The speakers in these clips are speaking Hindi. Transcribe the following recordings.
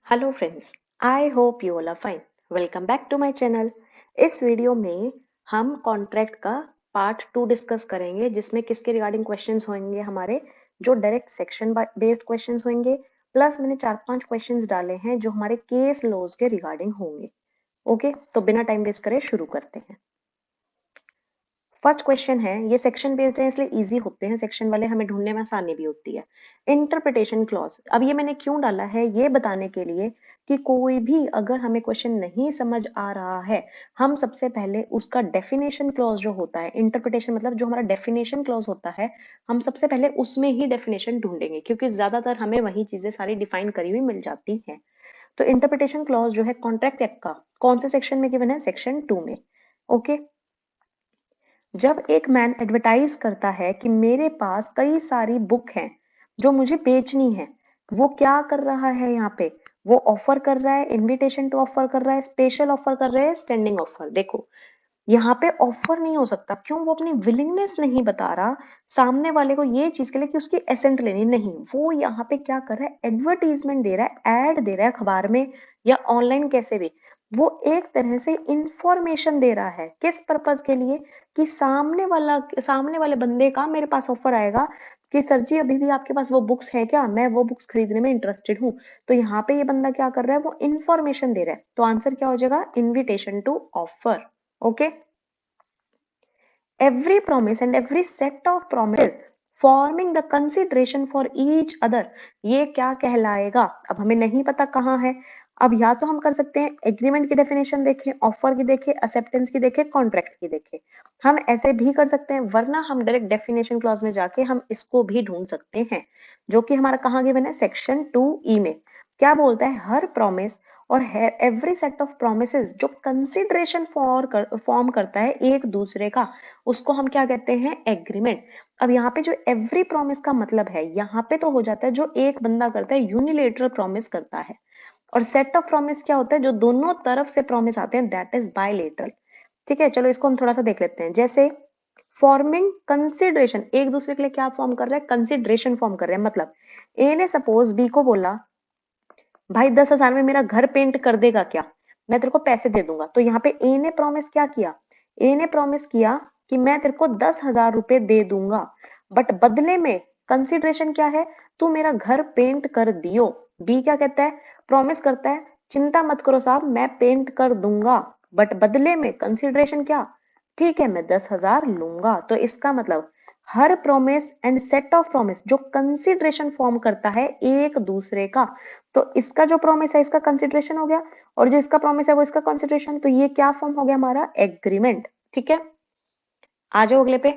Hello friends, I hope you all are fine. Welcome back to my channel. इस वीडियो में हम कॉन्ट्रैक्ट का पार्ट 2 डिस्कस करेंगे, जिसमें किसके रिगार्डिंग क्वेश्चंस होंगे हमारे, जो डायरेक्ट सेक्शन बेस्ड क्वेश्चंस होंगे, प्लस मैंने 4-5 क्वेश्चंस डाले हैं जो हमारे केस लॉज के रिगार्डिंग होंगे। ओके, तो बिना टाइम वेस्ट करे शुरू करते हैं। फर्स्ट क्वेश्चन है, ये सेक्शन बेस्ड है इसलिए इजी होते हैं सेक्शन वाले, हमें ढूंढने में आसानी भी होती है। इंटरप्रिटेशन क्लॉज, अब ये मैंने क्यों डाला है, ये बताने के लिए कि कोई भी अगर हमें क्वेश्चन नहीं समझ आ रहा है, हम सबसे पहले उसका डेफिनेशन क्लॉज जो होता है, इंटरप्रिटेशन मतलब जो हमारा डेफिनेशन क्लॉज होता है, हम सबसे पहले उसमें ही डेफिनेशन ढूंढेंगे, क्योंकि ज्यादातर हमें वही चीजें सारी डिफाइन करी हुई मिल जाती हैं। तो इंटरप्रिटेशन क्लॉज जो है कॉन्ट्रैक्ट एक्ट का कौन से सेक्शन में गिवन है, सेक्शन 2 में। ओके, जब एक मैन एडवर्टाइज करता है कि मेरे पास कई सारी बुक हैं जो मुझे बेचनी है, वो क्या कर रहा है यहाँ पे, वो ऑफर कर रहा है, इनविटेशन टू ऑफर कर रहा है, स्पेशल ऑफर कर रहा है, स्टैंडिंग ऑफर। देखो, यहाँ पे ऑफर नहीं हो सकता, क्यों, वो अपनी विलिंगनेस नहीं बता रहा सामने वाले को ये चीज के लिए कि उसकी एसेंट लेनी, नहीं, वो यहाँ पे क्या कर रहा है, एडवर्टीजमेंट दे रहा है, एड दे रहा है अखबार में या ऑनलाइन, कैसे भी। वो एक तरह से इंफॉर्मेशन दे रहा है, किस पर्पज के लिए, कि सामने वाले बंदे का मेरे पास ऑफर आएगा कि सर जी अभी भी आपके पास वो बुक्स है क्या, मैं वो बुक्स खरीदने में इंटरेस्टेड हूँ। तो यहाँ पे ये बंदा क्या कर रहा है, वो इंफॉर्मेशन दे रहा है। तो आंसर क्या हो जाएगा, invitation to offer. Okay, every promise and every set of promises forming the consideration for each other, ये क्या कहलाएगा। अब हमें नहीं पता कहाँ है, अब या तो हम कर सकते हैं एग्रीमेंट की डेफिनेशन देखें, ऑफर की देखें, एक्सेप्टेंस की देखें, कॉन्ट्रैक्ट की देखें, हम ऐसे भी कर सकते हैं, वरना हम डायरेक्ट डेफिनेशन क्लॉज में जाके हम इसको भी ढूंढ सकते हैं, जो कि हमारा कहाँ गिवन है, सेक्शन 2E में। क्या बोलता है, हर प्रॉमिस और एवरी सेट ऑफ प्रोमिसेस जो कंसिडरेशन फॉर्म करता है एक दूसरे का, उसको हम क्या कहते हैं, एग्रीमेंट। अब यहाँ पे जो एवरी प्रॉमिस का मतलब है, यहाँ पे तो हो जाता है जो एक बंदा करता है, यूनिलेटरल प्रॉमिस करता है। और सेट ऑफ प्रॉमिस क्या होता है, जो दोनों तरफ से प्रॉमिस आते हैं, दैट इज बायलेटरल। ठीक है, चलो इसको हम थोड़ा सा देख लेते हैं। जैसे फॉर्मिंग कंसिडरेशन, एक दूसरे के लिए क्या फॉर्म कर रहा है, कंसिडरेशन फॉर्म कर रहे हैं। मतलब ए ने सपोज बी को बोला, भाई 10,000 में मेरा घर पेंट कर देगा क्या, मैं तेरे को पैसे दे दूंगा। तो यहाँ पे ए ने प्रॉमिस क्या किया, ए ने प्रॉमिस किया कि मैं तेरे को 10,000 रुपए दे दूंगा, बट बदले में कंसिडरेशन क्या है, तू मेरा घर पेंट कर दियो। बी क्या कहता है, प्रॉमिस करता है, चिंता मत करो साहब, मैं पेंट कर दूंगा, बट बदले में कंसिडरेशन क्या, ठीक है मैं 10,000 लूंगा। तो इसका मतलब हर promise and set of promise जो कंसिडरेशन फॉर्म करता है एक दूसरे का, तो इसका जो प्रॉमिस है इसका कंसिडरेशन हो गया, और जो इसका प्रॉमिस है वो इसका कंसिडरेशन, तो ये क्या फॉर्म हो गया, हमारा एग्रीमेंट। ठीक है, आ जाओ अगले पे।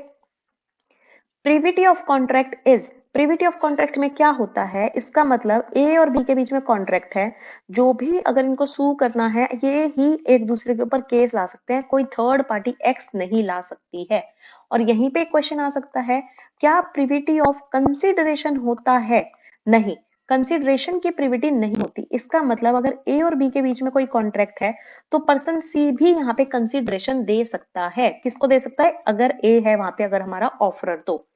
Privity of contract is, privity of contract में क्या होता है, इसका मतलब ए और बी के बीच में कॉन्ट्रैक्ट है, जो भी अगर इनको सू करना है, ये ही एक दूसरे के ऊपर केस ला सकते हैं, कोई थर्ड पार्टी एक्स नहीं ला सकती है। और यहीं पे क्वेश्चन आ सकता है, क्या प्रीविटी ऑफ कंसिडरेशन होता है, नहीं, कंसिडरेशन की प्रीविटी नहीं होती। इसका मतलब अगर ए और बी के बीच में कोई कॉन्ट्रैक्ट है, तो पर्सन सी भी यहाँ पे कंसिडरेशन दे सकता है। किसको दे सकता है, अगर ए है वहां पे, अगर हमारा ऑफरर, तो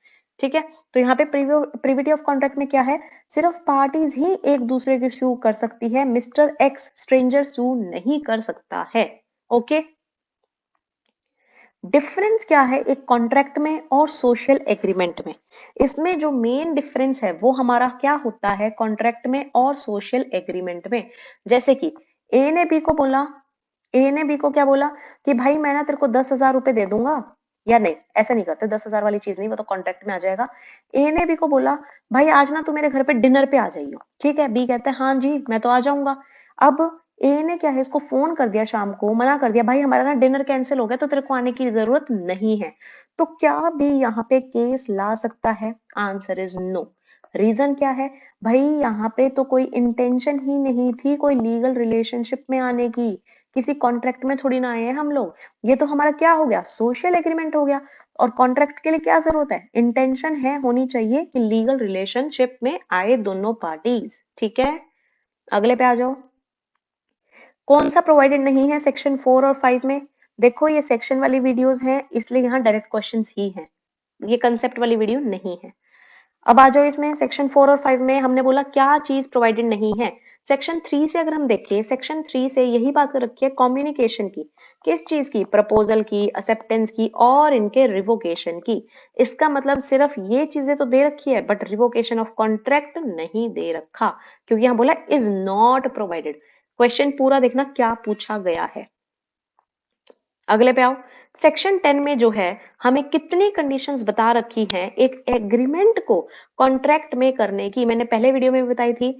ठीक है। तो यहाँ पे प्रीविटी ऑफ कॉन्ट्रैक्ट में क्या है, सिर्फ पार्टीज ही एक दूसरे की सू कर सकती है, मिस्टर एक्स स्ट्रेंजर सू नहीं कर सकता है। ओके, डिफरेंस क्या है एक कॉन्ट्रैक्ट में और सोशल एग्रीमेंट में, इसमें जो मेन डिफरेंस है वो हमारा क्या होता है, कॉन्ट्रैक्ट में और सोशल एग्रीमेंट में। जैसे कि ए ने बी को बोला, ए ने बी को क्या बोला कि भाई मैं ना तेरे को 10,000 रुपए दे दूंगा, या नहीं ऐसा नहीं करते, 10,000 वाली चीज नहीं, वो तो कॉन्ट्रैक्ट में आ जाएगा। ए ने बी को बोला, भाई आज ना तू मेरे घर पे डिनर पे आ जाइयो, ठीक है, बी कहता है हाँ जी मैं तो आ जाऊंगा। अब ए ने क्या है, इसको फोन कर दिया, शाम को मना कर दिया, भाई हमारा ना डिनर कैंसिल हो गया तो तेरे को आने की जरूरत नहीं है। तो क्या बी यहाँ पे केस ला सकता है, आंसर इज नो। रीजन क्या है, भाई यहाँ पे तो कोई इंटेंशन ही नहीं थी कोई लीगल रिलेशनशिप में आने की, किसी कॉन्ट्रैक्ट में थोड़ी ना आए हैं हम लोग, ये तो हमारा क्या हो गया, सोशल एग्रीमेंट हो गया। और कॉन्ट्रैक्ट के लिए क्या जरूरत है, इंटेंशन है होनी चाहिए कि लीगल रिलेशनशिप में आए दोनों पार्टीज। ठीक है, अगले पे आ जाओ। कौन सा प्रोवाइडेड नहीं है सेक्शन 4 और 5 में, देखो ये सेक्शन वाली वीडियोस हैं इसलिए यहाँ डायरेक्ट क्वेश्चंस ही हैं, ये कंसेप्ट वाली वीडियो नहीं है। अब आ जाओ इसमें, सेक्शन 4 और 5 में हमने बोला क्या चीज प्रोवाइडेड नहीं है, सेक्शन 3 से अगर हम देखें, सेक्शन 3 से यही बात कर रखी है कम्युनिकेशन की, किस चीज की, प्रपोजल की, एक्सेप्टेंस की और इनके रिवोकेशन की। इसका मतलब सिर्फ ये चीजें तो दे रखी है बट रिवोकेशन ऑफ कॉन्ट्रैक्ट नहीं दे रखा, क्योंकि यहाँ बोला इज नॉट प्रोवाइडेड। क्वेश्चन पूरा देखना क्या पूछा गया है। अगले पे आओ, सेक्शन 10 में जो है हमें कितनी कंडीशंस बता रखी हैं एक एग्रीमेंट को कॉन्ट्रैक्ट में करने की, मैंने पहले वीडियो में बताई थी।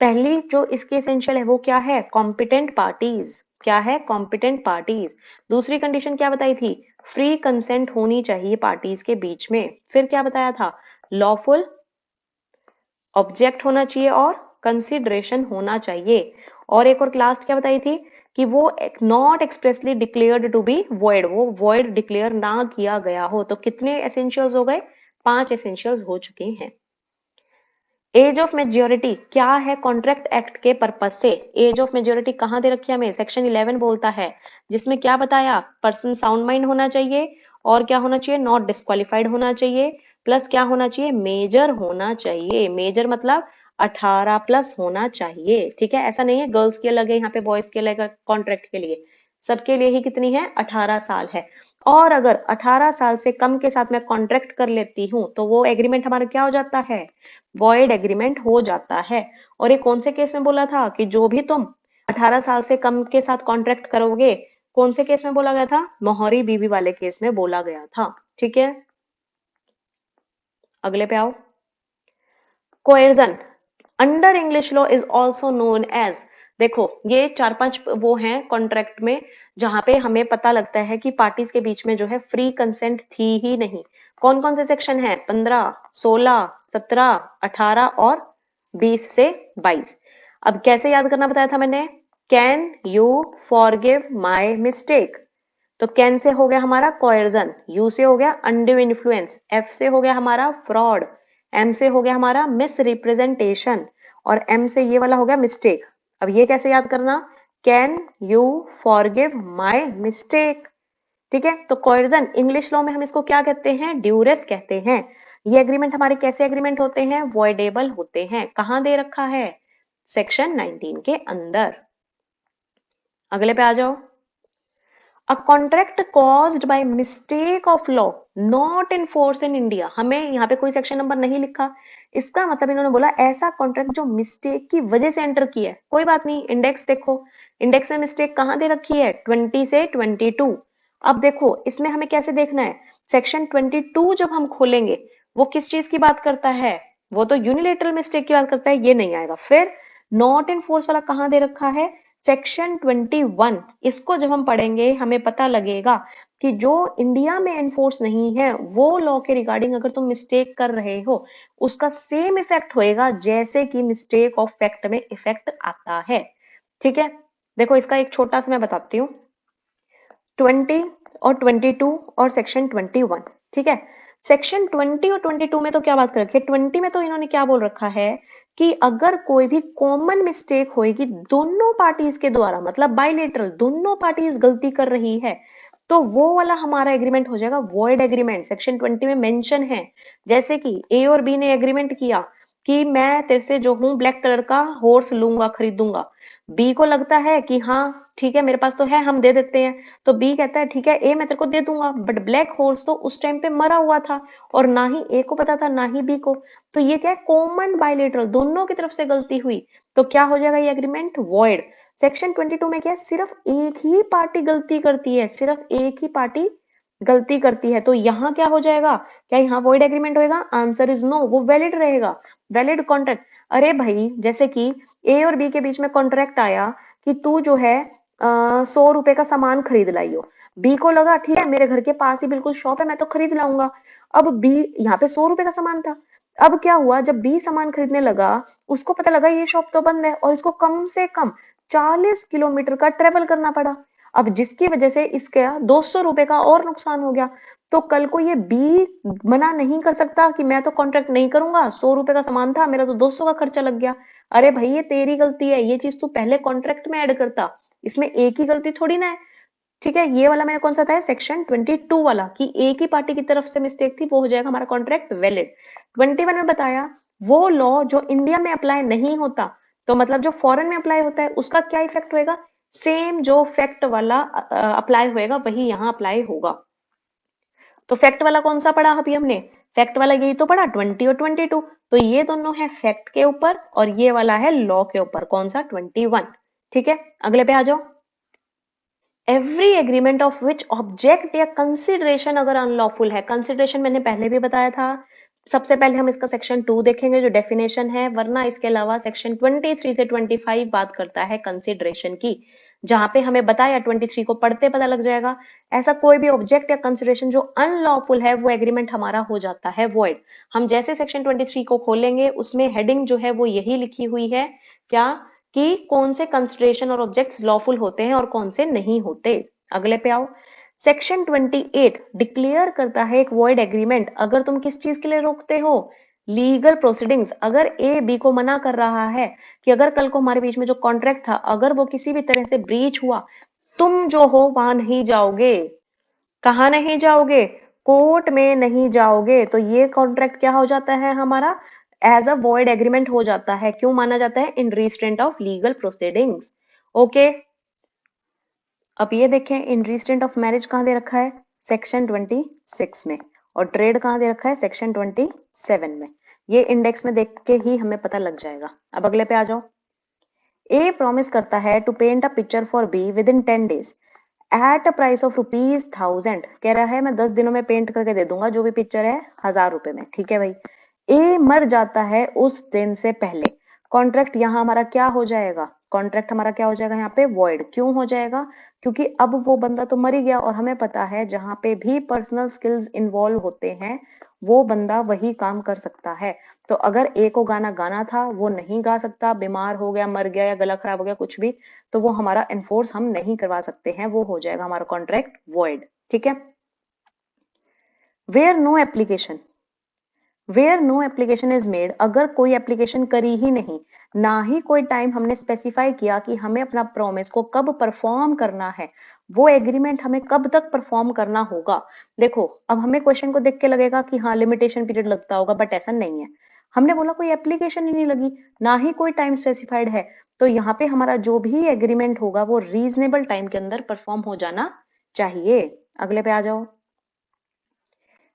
पहली जो इसकी एसेंशियल है वो क्या है, कॉम्पिटेंट पार्टीज। क्या है, कॉम्पिटेंट पार्टीज। दूसरी कंडीशन क्या बताई थी, फ्री कंसेंट होनी चाहिए पार्टीज के बीच में। फिर क्या बताया था, लॉफुल ऑब्जेक्ट होना चाहिए और कंसिडरेशन होना चाहिए। और एक और लास्ट क्या बताई थी कि वो not expressly declared to be void, वो वॉइड डिक्लेयर ना किया गया हो। तो कितने एसेंशियल्स हो गए, 5 एसेंशियल्स हो चुके हैं। एज ऑफ मेच्योरिटी क्या है कॉन्ट्रैक्ट एक्ट के पर्पज से, एज ऑफ मेच्योरिटी कहां दे रखी है हमें, सेक्शन 11 बोलता है, जिसमें क्या बताया, पर्सन साउंड माइंड होना चाहिए और क्या होना चाहिए, नॉट डिस्क्वालिफाइड होना चाहिए, प्लस क्या होना चाहिए, मेजर होना चाहिए। मेजर मतलब 18 प्लस होना चाहिए। ठीक है, ऐसा नहीं है गर्ल्स के अलग है यहाँ पे बॉयज के अलग कॉन्ट्रैक्ट के लिए, सबके लिए ही कितनी है, 18 साल है। और अगर 18 साल से कम के साथ मैं कॉन्ट्रैक्ट कर लेती हूँ तो वो एग्रीमेंट हमारा क्या हो जाता है, वॉइड एग्रीमेंट हो जाता है। और ये कौन से केस में बोला था कि जो भी तुम 18 साल से कम के साथ कॉन्ट्रैक्ट करोगे, कौन से केस में बोला गया था, मोहरी बीवी वाले केस में बोला गया था। ठीक है, अगले पे आओ, coercion under English law is also known as, देखो ये 4-5 वो हैं कॉन्ट्रैक्ट में जहां पे हमें पता लगता है कि पार्टीज के बीच में जो है फ्री कंसेंट थी ही नहीं। कौन कौन से सेक्शन है, 15, 16, 17, 18 और 20 से 22। अब कैसे याद करना बताया था मैंने, can you forgive my mistake, तो कैन से हो गया हमारा कोएर्जन, यू से हो गया अनड्यू इन्फ्लुएंस, एफ से हो गया हमारा फ्रॉड, एम से हो गया हमारा मिस रिप्रेजेंटेशन और एम से ये वाला हो गया मिस्टेक। अब ये कैसे याद करना, can you forgive my mistake. ठीक है, तो कोएर्जन इंग्लिश लॉ में हम इसको क्या कहते हैं, ड्यूरेस कहते हैं। ये एग्रीमेंट हमारे कैसे एग्रीमेंट होते हैं, वॉइडेबल होते हैं। कहां दे रखा है, सेक्शन 19 के अंदर। अगले पे आ जाओ, a contract caused by mistake of law not in force in India, हमें यहाँ पे कोई सेक्शन नंबर नहीं लिखा, इसका मतलब इन्होंने बोला ऐसा कॉन्ट्रैक्ट जो मिस्टेक की वजह से एंटर किया है, कोई बात नहीं, इंडेक्स देखो, इंडेक्स में मिस्टेक कहाँ दे रखी है, 20 से 22। अब देखो इसमें हमें कैसे देखना है, सेक्शन 22 जब हम खोलेंगे वो किस चीज की बात करता है, वो तो यूनिलेटरल मिस्टेक की बात करता है, ये नहीं आएगा। फिर नॉट इन फोर्स वाला कहाँ दे रखा है, सेक्शन 21, इसको जब हम पढ़ेंगे हमें पता लगेगा कि जो इंडिया में एनफोर्स नहीं है वो लॉ के रिगार्डिंग अगर तुम मिस्टेक कर रहे हो उसका सेम इफेक्ट होएगा जैसे कि मिस्टेक ऑफ फैक्ट में इफेक्ट आता है। ठीक है, देखो इसका एक छोटा सा मैं बताती हूँ, 20 और 22 और सेक्शन 21। ठीक है, सेक्शन 20 और 22 में तो क्या बात कर रखी है, 20 में तो इन्होंने क्या बोल रखा है कि अगर कोई भी कॉमन मिस्टेक होएगी दोनों पार्टीज के द्वारा, मतलब बाइलेटरल दोनों पार्टीज गलती कर रही है, तो वो वाला हमारा एग्रीमेंट हो जाएगा वॉइड एग्रीमेंट। सेक्शन 20 में मेंशन है, जैसे कि ए और बी ने एग्रीमेंट किया कि मैं तेरे से जो हूं ब्लैक कलर का हॉर्स लूंगा, खरीदूंगा। बी को लगता है कि हाँ ठीक है मेरे पास तो है, हम दे देते हैं। तो बी कहता है ठीक है ए मैं तेरे को दे दूंगा, बट ब्लैक हॉर्स तो उस टाइम पे मरा हुआ था और ना ही ए को पता था ना ही बी को। तो ये क्या है, कॉमन बायलेटरल, दोनों की तरफ से गलती हुई, तो क्या हो जाएगा ये एग्रीमेंट वॉइड। सेक्शन 22 में क्या है, सिर्फ एक ही पार्टी गलती करती है, सिर्फ एक ही पार्टी गलती करती है, तो यहाँ क्या हो जाएगा, क्या यहाँ वॉइड एग्रीमेंट होएगा, आंसर इज नो, वो वैलिड रहेगा, वैलिड कॉन्ट्रैक्ट। अरे भाई जैसे कि ए और बी के बीच में कॉन्ट्रैक्ट आया कि तू जो है 100 रुपए का सामान खरीद लाई हो, बी को लगा ठीक है मेरे घर के पास ही बिल्कुल शॉप है मैं तो खरीद लाऊंगा। अब बी यहाँ पे 100 रुपए का सामान था, अब क्या हुआ जब बी सामान खरीदने लगा उसको पता लगा ये शॉप तो बंद है और इसको कम से कम 40 किलोमीटर का ट्रेवल करना पड़ा। अब जिसकी वजह से इसका 200 रुपए का और नुकसान हो गया। तो कल को ये बी मना नहीं कर सकता कि मैं तो कॉन्ट्रैक्ट नहीं करूंगा, 100 रुपए का सामान था मेरा तो 200 का खर्चा लग गया। अरे भाई ये तेरी गलती है, ये चीज तू पहले कॉन्ट्रैक्ट में ऐड करता, इसमें एक ही गलती थोड़ी ना है। ठीक है, ये वाला मैंने कौन सा था, सेक्शन 22 वाला, कि एक ही पार्टी की तरफ से मिस्टेक थी, वो हो जाएगा हमारा कॉन्ट्रैक्ट वैलिड। 21 में बताया वो लॉ जो इंडिया में अप्लाई नहीं होता, तो मतलब जो फॉरेन में अप्लाई होता है उसका क्या इफेक्ट होएगा, सेम जो फैक्ट वाला अप्लाई होएगा वही यहाँ अप्लाई होगा। तो फैक्ट वाला कौन सा पढ़ा अभी हमने, फैक्ट वाला यही तो पढ़ा 20 और 22। तो ये दोनों है फैक्ट के ऊपर और ये वाला है लॉ के ऊपर, कौन सा 21। ठीक है, अगले पे आ जाओ। Every agreement of which object या कंसिडरेशन अगर अनलॉफुल है, कंसिडरेशन मैंने पहले भी बताया था। सबसे पहले हम इसका सेक्शन 2 देखेंगे जो डेफिनेशन है, वरना इसके अलावा सेक्शन 23 से 25 बात करता है कंसिडरेशन की, जहां पे हमें बताया 23 को पढ़ते पता लग जाएगा। ऐसा कोई भी ऑब्जेक्ट या कंसिडरेशन जो अनलॉफुल है वो एग्रीमेंट हमारा हो जाता है वॉइड। हम जैसे सेक्शन 23 को खोलेंगे उसमें हेडिंग जो है वो यही लिखी हुई है, क्या, कि कौन से कंसिडरेशन और ऑब्जेक्ट्स लॉफुल होते हैं और कौन से नहीं होते। अगले पे आओ। सेक्शन 28 डिक्लेयर करता है एक वॉइड एग्रीमेंट अगर तुम किस चीज के लिए रोकते हो, लीगल प्रोसीडिंग्स। अगर ए बी को मना कर रहा है कि अगर कल को हमारे बीच में जो कॉन्ट्रैक्ट था अगर वो किसी भी तरह से ब्रीच हुआ, तुम जो हो वहां नहीं जाओगे। कहाँ नहीं जाओगे, कोर्ट में नहीं जाओगे। तो ये कॉन्ट्रैक्ट क्या हो जाता है हमारा, एज अ वॉइड एग्रीमेंट हो जाता है। क्यों माना जाता है, in restraint of legal proceedings. Okay, अब ये देखें इन रिस्ट्रेंट ऑफ मैरिज कहां दे रखा है, सेक्शन 26 में, और ट्रेड कहां दे रखा है, सेक्शन 27 में। ये इंडेक्स में देख के ही हमें पता लग जाएगा। अब अगले पे आ जाओ। ए प्रॉमिस करता है to paint a picture for B within 10 days at a price of ₹1000। कह रहा है मैं 10 दिनों में पेंट करके दे दूंगा जो भी पिक्चर है, 1000 रुपए में। ठीक है भाई, ए मर जाता है उस दिन से पहले, कॉन्ट्रैक्ट यहाँ हमारा क्या हो जाएगा, कॉन्ट्रैक्ट हमारा क्या हो जाएगा यहाँ पे, वॉइड। क्यों हो जाएगा, क्योंकि अब वो बंदा तो मर ही गया और हमें पता है जहां पे भी पर्सनल स्किल्स इन्वॉल्व होते हैं वो बंदा वही काम कर सकता है। तो अगर ए को गाना गाना था वो नहीं गा सकता, बीमार हो गया, मर गया या गला खराब हो गया कुछ भी, तो वो हमारा एनफोर्स हम नहीं करवा सकते हैं, वो हो जाएगा हमारा कॉन्ट्रैक्ट वॉइड। ठीक है, where no application, where no application is made, अगर कोई एप्लीकेशन करी ही नहीं, ना ही कोई टाइम हमने स्पेसिफाई किया कि हमें अपना प्रॉमिस को कब परफॉर्म करना है, वो एग्रीमेंट हमें कब तक परफॉर्म करना होगा। देखो अब हमें क्वेश्चन को देख के लगेगा कि हाँ लिमिटेशन पीरियड लगता होगा, बट ऐसा नहीं है। हमने बोला कोई एप्लीकेशन ही नहीं लगी, ना ही कोई टाइम स्पेसिफाइड है, तो यहाँ पे हमारा जो भी एग्रीमेंट होगा वो रीजनेबल टाइम के अंदर परफॉर्म हो जाना चाहिए। अगले पे आ जाओ।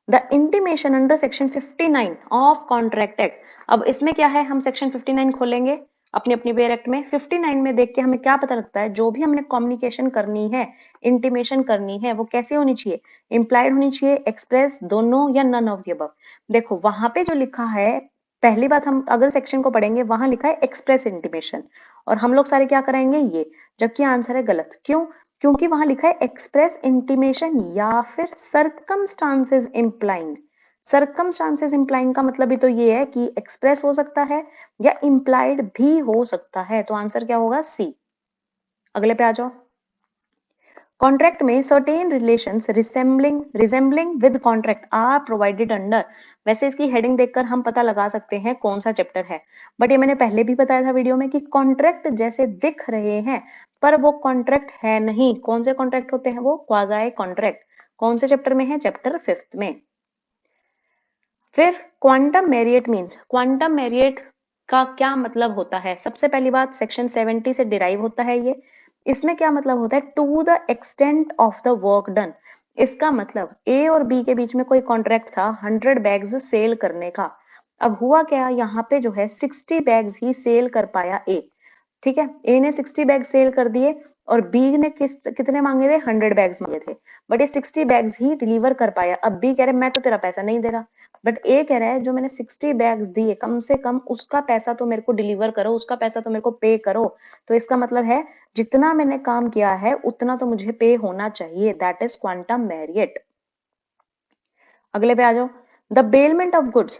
The intimation under section 59 of contract act. अब इसमें क्या है, हम सेक्शन 59 खोलेंगे अपनी अपनी वेयर एक्ट में। 59 में देख के हमें क्या पता लगता है, जो भी हमने कम्युनिकेशन करनी है, इंटीमेशन करनी है, वो कैसे होनी चाहिए, इंप्लाइड होनी चाहिए, एक्सप्रेस, दोनों, या नन ऑफ द अबव। देखो वहां पे जो लिखा है, पहली बात हम अगर सेक्शन को पढ़ेंगे वहां लिखा है एक्सप्रेस इंटीमेशन, और हम लोग सारे क्या कराएंगे ये, जबकि आंसर है गलत। क्यों, क्योंकि वहां लिखा है एक्सप्रेस इंटीमेशन या फिर सरकमस्टांसेस इंप्लाइंग। सरकमस्टांसेस इंप्लाइंग का मतलब ही तो ये है कि एक्सप्रेस हो सकता है या इंप्लाइड भी हो सकता है, तो आंसर क्या होगा, सी। अगले पे आ जाओ। कॉन्ट्रैक्ट में certain relations resembling with contract are provided under. वैसे इसकी हेडिंग देखकर हम पता लगा सकते हैं कौन सा चैप्टर है, बट ये मैंने पहले भी बताया था वीडियो में कि कॉन्ट्रैक्ट जैसे दिख रहे हैं पर वो कॉन्ट्रैक्ट है नहीं। कौन से कॉन्ट्रैक्ट होते हैं वो, क्वाजाई कॉन्ट्रैक्ट। कौन से चैप्टर में है, चैप्टर 5 में। फिर quantum Marriott means, quantum Marriott का क्या मतलब होता है, सबसे पहली बात सेक्शन 70 से डिराइव होता है ये। इसमें क्या मतलब होता है, to the extent of the work done. इसका मतलब ए और बी के बीच में कोई कॉन्ट्रैक्ट था 100 बैग्स सेल करने का। अब हुआ क्या, यहाँ पे जो है 60 बैग्स ही सेल कर पाया ए। ठीक है, ए ने 60 बैग सेल कर दिए और बी ने कितने मांगे थे, 100 बैग्स मांगे थे, बट ये 60 बैग्स ही डिलीवर कर पाया। अब बी कह रहे मैं तो तेरा पैसा नहीं दे रहा, बट ए कह रहा है जो मैंने 60 बैग्स दिए कम से कम उसका पैसा तो मेरे को डिलीवर करो, उसका पैसा तो मेरे को पे करो। तो इसका मतलब है जितना मैंने काम किया है उतना तो मुझे पे होना चाहिए, दैट इज क्वांटम मैरियट। अगले पे आ जाओ। The bailment of goods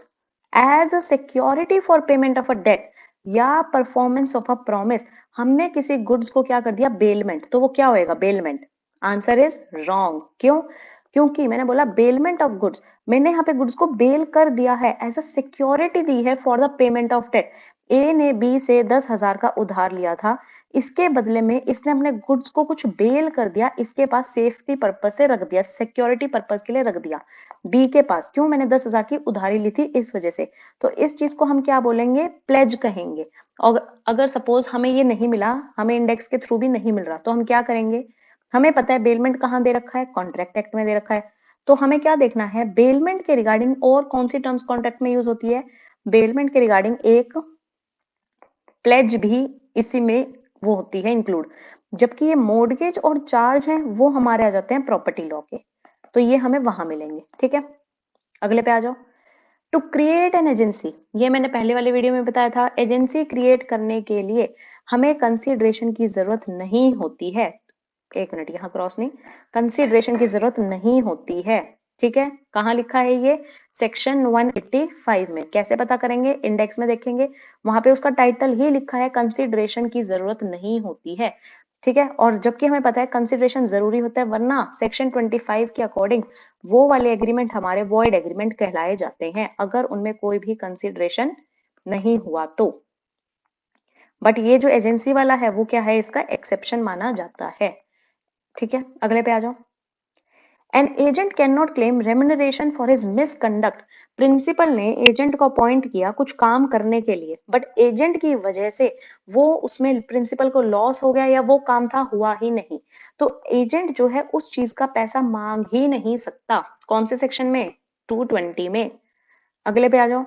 as a security for payment of a debt या परफॉर्मेंस ऑफ अ प्रॉमिस। हमने किसी गुड्स को क्या कर दिया, बेलमेंट, तो वो क्या होएगा, बेलमेंट। Answer is wrong. क्यों, क्योंकि मैंने बोला बेलमेंट ऑफ गुड्स, मैंने यहाँ पे गुड्स को बेल कर दिया है, एज अ सिक्योरिटी दी है for the payment of debt. A ने बी से 10,000 का उधार लिया था, इसके बदले में इसने अपने गुड्स को कुछ बेल कर दिया, इसके पास सेफ्टी पर्पज से रख दिया, सिक्योरिटी पर्पज के लिए रख दिया। बी के पास, क्यों, मैंने 10,000 की उधारी ली थी इस वजह से, तो इस चीज को हम क्या बोलेंगे, प्लेज कहेंगे। और अगर सपोज हमें ये नहीं मिला, हमें इंडेक्स के थ्रू भी नहीं मिल रहा, तो हम क्या करेंगे, हमें पता है बेलमेंट कहाँ दे रखा है, कॉन्ट्रैक्ट एक्ट में दे रखा है, तो हमें क्या देखना है, बेलमेंट के रिगार्डिंग और कौन सी टर्म्स कॉन्ट्रैक्ट में यूज होती है, बेलमेंट के रिगार्डिंग एक प्लेज भी इसी में वो होती है इंक्लूड, जबकि ये मोर्गेज और चार्ज हैं वो हमारे आ जाते हैं प्रॉपर्टी लॉ के, तो ये हमें वहां मिलेंगे। ठीक है, अगले पे आ जाओ। टू क्रिएट एन एजेंसी, ये मैंने पहले वाले वीडियो में बताया था, एजेंसी क्रिएट करने के लिए हमें कंसिडरेशन की जरूरत नहीं होती है, एक मिनट यहाँ क्रॉस नहीं, कंसिडरेशन की जरूरत नहीं होती है। ठीक है, कहाँ लिखा है ये, सेक्शन 185 में। कैसे पता करेंगे, इंडेक्स में देखेंगे, वहां पे उसका टाइटल ही लिखा है कंसिडरेशन की जरूरत नहीं होती है। ठीक है, और जबकि हमें पता है कंसिडरेशन जरूरी होता है, वरना सेक्शन 25 के अकॉर्डिंग वो वाले एग्रीमेंट हमारे वॉइड एग्रीमेंट कहलाए जाते हैं, अगर उनमें कोई भी कंसिडरेशन नहीं हुआ तो। बट ये जो एजेंसी वाला है वो क्या है, इसका एक्सेप्शन माना जाता है। ठीक है, अगले पे आ जाओ। An agent can not claim remuneration for his misconduct, principal ने एजेंट को अपॉइंट किया कुछ काम करने के लिए, बट एजेंट की वजह से वो उसमें प्रिंसिपल को लॉस हो गया या वो काम था हुआ ही नहीं, तो एजेंट जो है उस चीज का पैसा मांग ही नहीं सकता। कौन से सेक्शन में, 220 में। अगले पे आ जाओ।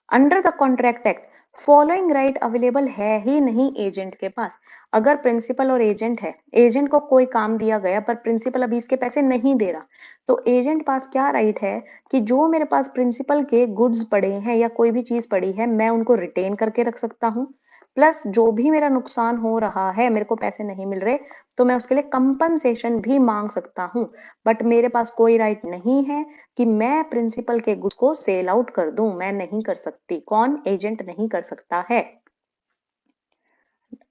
Under the contract act following right available है ही नहीं एजेंट के पास। अगर प्रिंसिपल और एजेंट है, एजेंट को कोई काम दिया गया पर प्रिंसिपल अभी इसके पैसे नहीं दे रहा, तो एजेंट पास क्या राइट है कि जो मेरे पास प्रिंसिपल के गुड्स पड़े हैं या कोई भी चीज पड़ी है, मैं उनको रिटेन करके रख सकता हूँ, प्लस जो भी मेरा नुकसान हो रहा है, मेरे को पैसे नहीं मिल रहे, तो मैं उसके लिए कंपनसेशन भी मांग सकता हूँ। बट मेरे पास कोई राइट नहीं है कि मैं प्रिंसिपल के गुड्स को सेल आउट कर दूं, मैं नहीं कर सकती। कौन, एजेंट नहीं कर सकता है।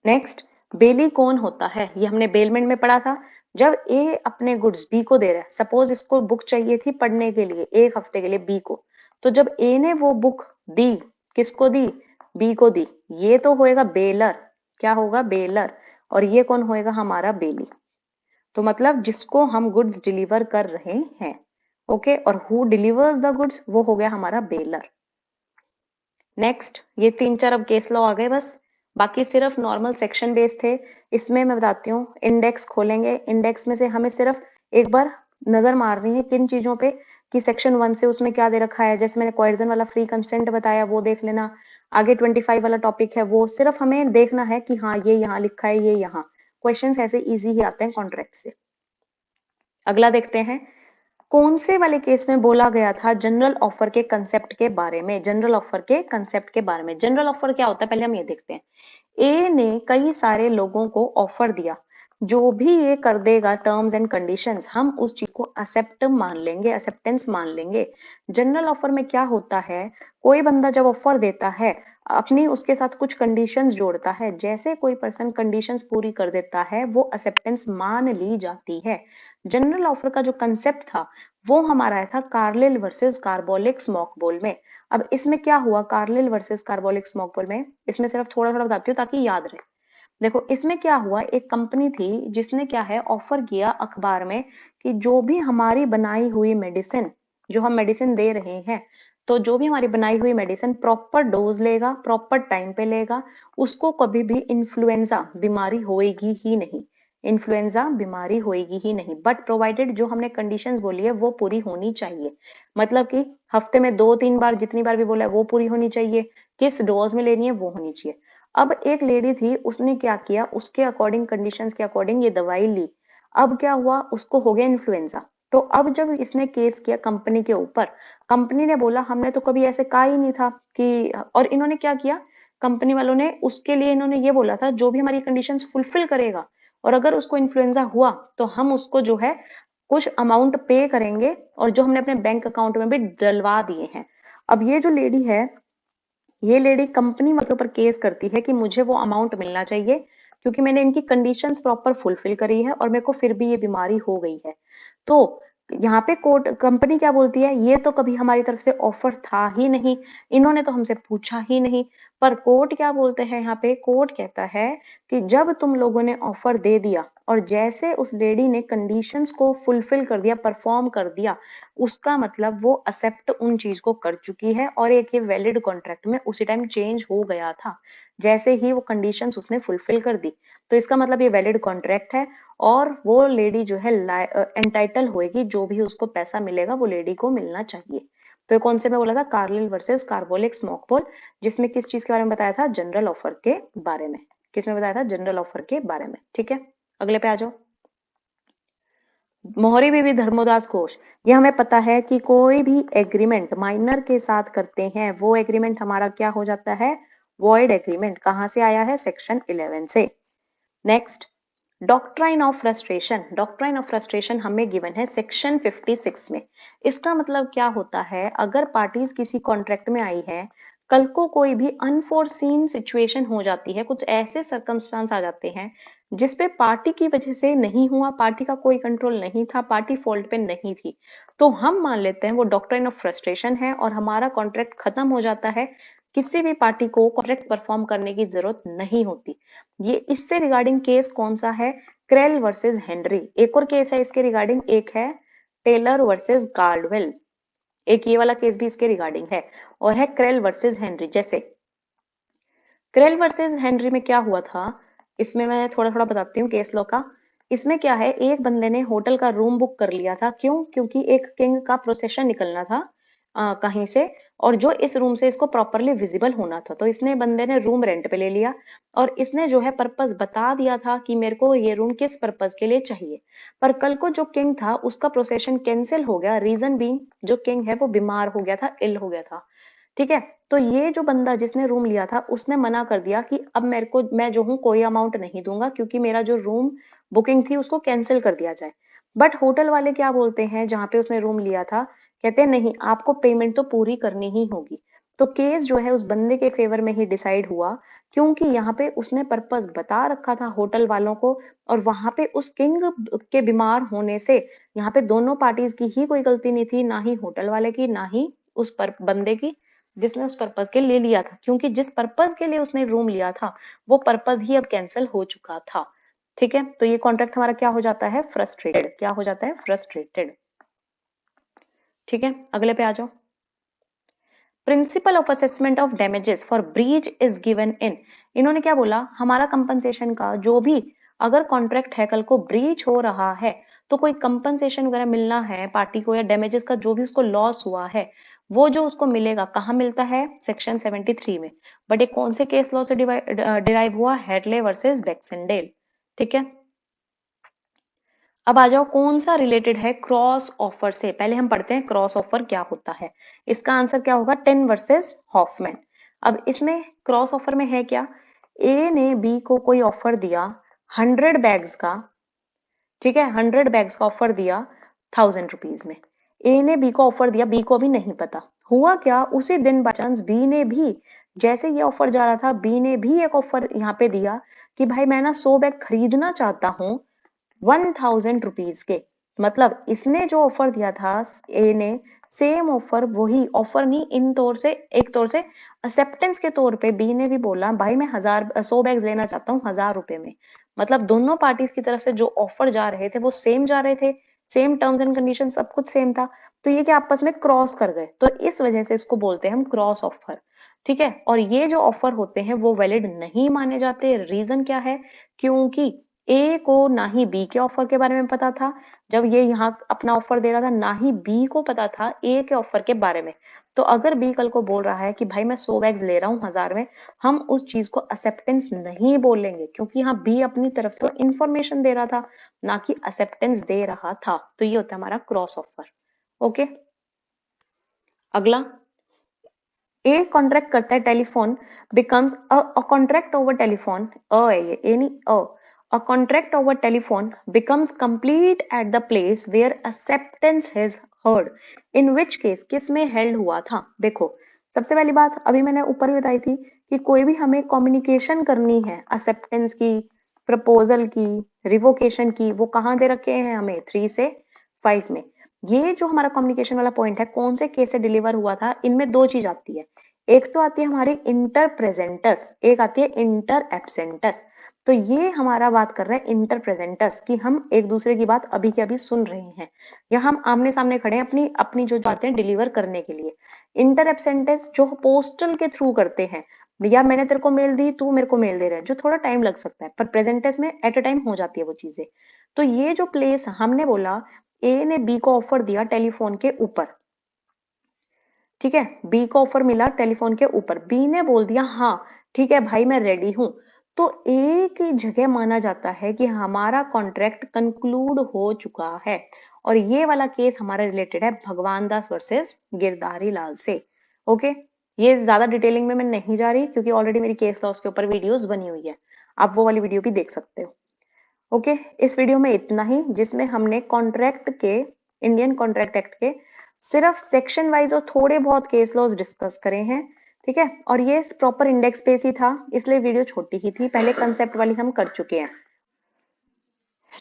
नेक्स्ट, बेली कौन होता है, ये हमने बेलमेंट में पढ़ा था। जब ए अपने गुड्स बी को दे रहा है, सपोज इसको बुक चाहिए थी पढ़ने के लिए 1 हफ्ते के लिए बी को, तो जब ए ने वो बुक दी, किसको दी, बी को दी, ये तो होएगा बेलर, क्या होगा, बेलर, और ये कौन होएगा, हमारा बेली। तो मतलब जिसको हम गुड्स डिलीवर कर रहे हैं, ओके, और हु डिलीवर्स द गुड्स, वो हो गया हमारा बेलर। नेक्स्ट, ये 3-4 अब केस लॉ आ गए बस, बाकी सिर्फ नॉर्मल सेक्शन बेस थे। इसमें मैं बताती हूँ, इंडेक्स खोलेंगे, इंडेक्स में से हमें सिर्फ एक बार नजर मारनी है किन चीजों पे, कि सेक्शन 1 से उसमें क्या दे रखा है, जैसे मैंने कोएर्जन वाला फ्री कंसेंट बताया वो देख लेना, आगे 25 वाला टॉपिक है वो सिर्फ हमें देखना है कि हाँ ये यहाँ लिखा है, ये यहाँ, क्वेश्चन ऐसे इजी ही आते हैं कॉन्ट्रैक्ट से। अगला देखते हैं, कौन से वाले केस में बोला गया था जनरल ऑफर के कंसेप्ट के बारे में, जनरल ऑफर के कंसेप्ट के बारे में। जनरल ऑफर क्या होता है, पहले हम ये देखते हैं। ए ने कई सारे लोगों को ऑफर दिया, जो भी ये कर देगा टर्म्स एंड कंडीशंस, हम उस चीज को एक्सेप्ट मान लेंगे, एक्सेप्टेंस मान लेंगे। जनरल ऑफर में क्या होता है, कोई बंदा जब ऑफर देता है, अपनी उसके साथ कुछ कंडीशंस जोड़ता है, जैसे कोई पर्सन कंडीशंस पूरी कर देता है, वो एक्सेप्टेंस मान ली जाती है। जनरल ऑफर का जो कंसेप्ट था वो हमारा आया था कार्लिल वर्सेस कार्बोलिक स्मॉकबोल में। अब इसमें क्या हुआ, कार्लिल वर्सेस कार्बोलिक स्मॉकबोल में, इसमें सिर्फ थोड़ा थोड़ा बताती हूँ ताकि याद रहे। देखो इसमें क्या हुआ, एक कंपनी थी जिसने क्या है ऑफर किया अखबार में कि जो भी हमारी बनाई हुई मेडिसिन, जो हम मेडिसिन दे रहे हैं, तो जो भी हमारी बनाई हुई मेडिसिन प्रॉपर डोज लेगा, प्रॉपर टाइम पे लेगा, उसको कभी भी इन्फ्लुएंजा बीमारी होएगी ही नहीं, इन्फ्लुएंजा बीमारी होएगी ही नहीं, बट प्रोवाइडेड जो हमने कंडीशंस बोली है वो पूरी होनी चाहिए। मतलब कि हफ्ते में 2-3 बार, जितनी बार भी बोला है वो पूरी होनी चाहिए, किस डोज में लेनी है वो होनी चाहिए। अब एक लेडी थी, उसने क्या किया, उसके अकॉर्डिंग, कंडीशंस के अकॉर्डिंग ये दवाई ली, अब क्या हुआ, उसको हो गया इन्फ्लुएंजा। तो अब जब इसने केस किया कंपनी के ऊपर, कंपनी ने बोला हमने तो कभी ऐसे कहा ही नहीं था कि, और इन्होंने क्या किया, कंपनी वालों ने उसके लिए इन्होंने ये बोला था जो भी हमारी कंडीशंस फुलफिल करेगा और अगर उसको इन्फ्लुएंजा हुआ तो हम उसको जो है कुछ अमाउंट पे करेंगे, और जो हमने अपने बैंक अकाउंट में भी डलवा दिए हैं। अब ये जो लेडी है, ये लेडी कंपनी वालों के ऊपर केस करती है कि मुझे वो अमाउंट मिलना चाहिए, क्योंकि मैंने इनकी कंडीशंस प्रॉपर फुलफिल करी है और मेरे को फिर भी ये बीमारी हो गई है। तो यहाँ पे कोर्ट, कंपनी क्या बोलती है, ये तो कभी हमारी तरफ से ऑफर था ही नहीं, इन्होंने तो हमसे पूछा ही नहीं। पर कोर्ट क्या बोलते हैं, यहाँ पे कोर्ट कहता है कि जब तुम लोगों ने ऑफर दे दिया, और जैसे उस लेडी ने कंडीशंस को फुलफिल कर दिया, परफॉर्म कर दिया, उसका मतलब वो एक्सेप्ट उन चीज को कर चुकी है और एक ये वैलिड कॉन्ट्रैक्ट में उसी टाइम चेंज हो गया था जैसे ही वो कंडीशंस उसने फुलफिल कर दी। तो इसका मतलब ये वैलिड कॉन्ट्रैक्ट है और वो लेडी जो है एंटाइटल होएगी, जो भी उसको पैसा मिलेगा वो लेडी को मिलना चाहिए। तो ये कौन से में बोला था? कार्लिल वर्सेस कार्बोलिक स्मोकपोल, जिसमें किस चीज के बारे में बताया था? जनरल ऑफर के बारे में। किसमें बताया था? जनरल ऑफर के बारे में। ठीक है, अगले पे आ जाओ। मोहरी बीवी धर्मोदास घोष, ये हमें पता है कि कोई भी एग्रीमेंट माइनर के साथ करते हैं वो एग्रीमेंट हमारा क्या हो जाता है? Void agreement. कहां से आया है? सेक्शन 11 से। Next, doctrine of frustration. Doctrine of frustration हमें गिवन है सेक्शन 56 में। इसका मतलब क्या होता है? अगर पार्टीज किसी कॉन्ट्रैक्ट में आई है, कल को कोई भी अनफोर्सीन सिचुएशन हो जाती है, कुछ ऐसे सर्कमस्टांस आ जाते हैं जिसपे पार्टी की वजह से नहीं हुआ, पार्टी का कोई कंट्रोल नहीं था, पार्टी फॉल्ट पे नहीं थी, तो हम मान लेते हैं वो डॉक्ट्राइन ऑफ फ्रस्ट्रेशन है और हमारा कॉन्ट्रैक्ट खत्म हो जाता है। किसी भी पार्टी को कॉन्ट्रैक्ट परफॉर्म करने की जरूरत नहीं होती। ये इससे रिगार्डिंग केस कौन सा है? Curl versus Henry. एक और केस है इसके रिगार्डिंग, एक है टेलर वर्सेस गार्डवेल, एक ये वाला केस भी इसके रिगार्डिंग है, और है क्रेल वर्सेस हेनरी। जैसे क्रेल वर्सेस हेनरी में क्या हुआ था, इसमें मैं थोड़ा थोड़ा बताती हूँ केस लॉ का। इसमें क्या है, एक बंदे ने होटल का रूम बुक कर लिया था, क्यों? क्योंकि एक किंग का प्रोसेशन निकलना था कहीं से, और जो इस रूम से इसको प्रॉपरली विजिबल होना था, तो इसने बंदे ने रूम रेंट पे ले लिया और इसने जो है पर्पस बता दिया था कि मेरे को ये रूम किस पर्पस के लिए चाहिए। पर कल को जो किंग था उसका प्रोसेशन कैंसिल हो गया, रीजन बीइंग जो किंग है वो बीमार हो गया था, इल हो गया था। ठीक है, तो ये जो बंदा जिसने रूम लिया था उसने मना कर दिया कि अब मेरे को, मैं जो हूँ कोई अमाउंट नहीं दूंगा क्योंकि मेरा जो रूम बुकिंग थी उसको कैंसिल कर दिया जाए। बट होटल वाले क्या बोलते हैं, जहां पे उसने रूम लिया था, कहते हैं नहीं, आपको पेमेंट तो पूरी करनी ही होगी। तो केस जो है उस बंदे के फेवर में ही डिसाइड हुआ, क्योंकि यहाँ पे उसने पर्पस बता रखा था होटल वालों को, और वहां पे उस किंग के बीमार होने से यहाँ पे दोनों पार्टीज की ही कोई गलती नहीं थी, ना ही होटल वाले की ना ही उस पर बंदे की जिसने उस पर्पस के लिए लिया था, क्योंकि जिस पर्पस के लिए उसने रूम लिया था वो पर्पस ही अब कैंसिल हो चुका था। ठीक है, तो ये कॉन्ट्रैक्ट हमारा क्या हो जाता है? फ्रस्ट्रेटेड। क्या हो जाता है? फ्रस्ट्रेटेड। ठीक है, अगले पे आ जाओ। Principle of assessment of damages for breach is given in. इन्होंने क्या बोला, हमारा कंपनसेशन का जो भी, अगर कॉन्ट्रैक्ट है कल को ब्रीच हो रहा है तो कोई कंपनसेशन वगैरह मिलना है पार्टी को, या डैमेजेस का जो भी उसको लॉस हुआ है वो जो उसको मिलेगा कहाँ मिलता है? सेक्शन 73 में। बट ये कौन से केस लॉ से डिराइव हुआ? Hadley versus Baxendale. ठीक है, अब आ जाओ कौन सा रिलेटेड है क्रॉस ऑफर से। पहले हम पढ़ते हैं क्रॉस ऑफर क्या होता है। इसका आंसर क्या होगा? Ten versus Hoffman. अब इसमें क्रॉस ऑफर में है क्या, ए ने बी को कोई ऑफर दिया 100 बैग्स का, ठीक है, 100 बैग्स का ऑफर दिया 1000 रुपीज में। ए ने बी को ऑफर दिया, बी को अभी नहीं पता हुआ क्या, उसी दिन बाई चांस बी ने भी, जैसे ये ऑफर जा रहा था, बी ने भी एक ऑफर यहाँ पे दिया कि भाई मैं ना 100 बैग खरीदना चाहता हूँ 1000 रुपीज के। मतलब इसने जो ऑफर दिया था ए ने, सेम ऑफर, वही ऑफर नहीं, इन तौर से एक तौर से एक्सेप्टेंस के तौर पे बी ने भी बोला भाई मैं 100 बैग लेना चाहता हूँ 1000 रुपए में। मतलब दोनों पार्टीज की तरफ से जो ऑफर जा रहे थे वो सेम जा रहे थे, सेम टर्म्स एंड कंडीशन सब कुछ सेम था, तो ये क्या आपस में क्रॉस कर गए, तो इस वजह से इसको बोलते हैं हम क्रॉस ऑफर। ठीक है, और ये जो ऑफर होते हैं वो वैलिड नहीं माने जाते। रीजन क्या है? क्योंकि ए को ना ही बी के ऑफर के बारे में पता था जब ये यहाँ अपना ऑफर दे रहा था, ना ही बी को पता था ए के ऑफर के बारे में। तो अगर बी कल को बोल रहा है कि भाई मैं 100 बैग्स ले रहा हूँ 1000 में, हम उस चीज को एक्सेप्टेंस नहीं बोलेंगे, क्योंकि यहाँ बी अपनी तरफ से इंफॉर्मेशन दे रहा था, ना कि एक्सेप्टेंस दे रहा था। तो ये होता है हमारा क्रॉस ऑफर। ओके, अगला, ए कॉन्ट्रैक्ट करता है telephone, becomes a contract over telephone, a है ये, ए नहीं a contract over telephone becomes complete at the place where acceptance has heard, in which case, किस में हेल्ड हुआ था। देखो, सबसे पहली बात अभी मैंने ऊपर भी बताई थी कि कोई भी हमें कम्युनिकेशन करनी है एक्सेप्टेंस की, प्रपोजल की, रिवोकेशन की, वो कहाँ दे रखे हैं हमें? 3 से 5 में। ये जो हमारा कम्युनिकेशन वाला पॉइंट है कौन से केस से डिलीवर हुआ था, इनमें दो चीज आती है। एक तो आती है हमारी इंटर प्रेजेंटस, एक आती है इंटर एब्सेंटस। तो ये हमारा बात कर रहे हैं इंटर प्रेजेंटस कि हम एक दूसरे की बात अभी के अभी सुन रहे हैं या हम आमने सामने खड़े हैं अपनी अपनी जो बातें डिलीवर करने के लिए। इंटर एब्सेंटस जो पोस्टल के थ्रू करते हैं, या मैंने तेरे को मेल दी, तू मेरे को मेल दे रहा है, जो थोड़ा टाइम लग सकता है, पर प्रेजेंटस में एट अ टाइम हो जाती है वो चीजें। तो ये जो प्लेस हमने बोला, ए ने बी को ऑफर दिया टेलीफोन के ऊपर, ठीक है, बी को ऑफर मिला टेलीफोन के ऊपर, बी ने बोल दिया हाँ ठीक है भाई मैं रेडी हूं, तो ए की जगह माना जाता है कि हमारा कॉन्ट्रैक्ट कंक्लूड हो चुका है। और ये वाला केस हमारा रिलेटेड है भगवान दास वर्सेस गिरधारी लाल से। ओके, ये ज्यादा डिटेलिंग में मैं नहीं जा रही क्योंकि ऑलरेडी मेरी केस लॉस के ऊपर वीडियोस बनी हुई है, आप वो वाली वीडियो भी देख सकते हो। ओके, इस वीडियो में इतना ही, जिसमें हमने कॉन्ट्रैक्ट के, इंडियन कॉन्ट्रैक्ट एक्ट के सिर्फ सेक्शन वाइज और थोड़े बहुत केस लॉज डिस्कस करे हैं, ठीक है। और ये प्रॉपर इंडेक्स बेस ही था, इसलिए वीडियो छोटी ही थी, पहले कंसेप्ट वाली हम कर चुके हैं,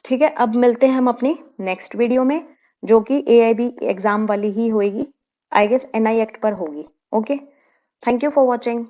ठीक है। अब मिलते हैं हम अपनी नेक्स्ट वीडियो में, जो कि AIB एग्जाम वाली ही होगी, आई गेस NI एक्ट पर होगी। Okay, thank you for watching.